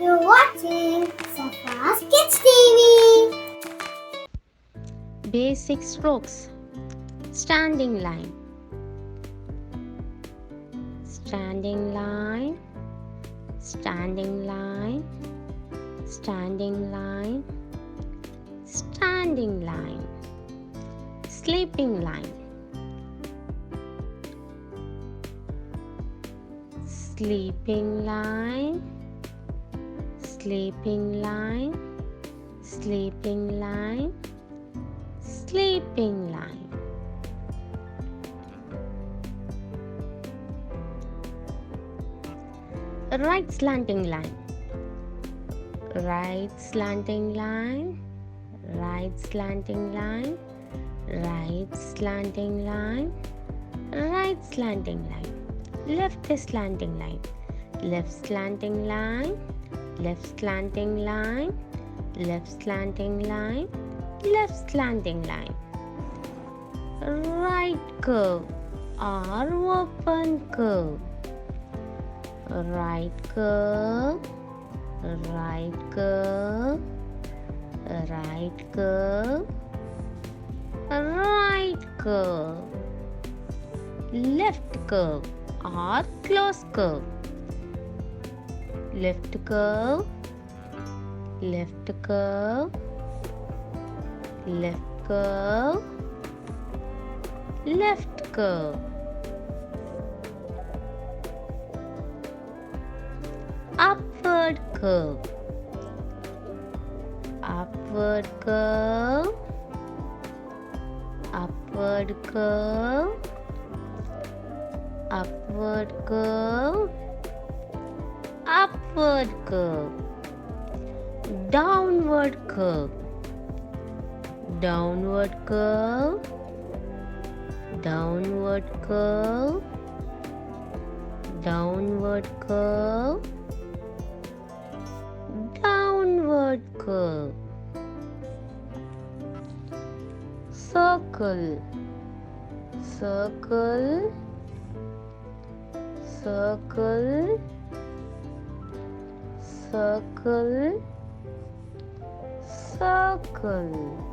You're watching SAFAS Kids TV. Basic strokes. Standing line. Standing line. Standing line. Standing line. Standing line. Sleeping line. Sleeping line. Sleeping line. Sleeping line. Sleeping line. Right slanting line. Right slanting line. Right slanting line. Right slanting line. Right slanting line. Left slanting line. Left slanting line. Left slanting line. Left slanting line. Left slanting line. Right curve or open curve. Right curve. Right curve. Right curve. Right curve. Left curve or close curve. Left curve. Left curve. Left curve. Left curve. Upward curve. Upward curve. Upward curve. Upward curve. Upward curve. Downward curve. Downward curve. Downward curve. Downward curve. Downward curve. Circle. Circle. Circle. Circle. Circle.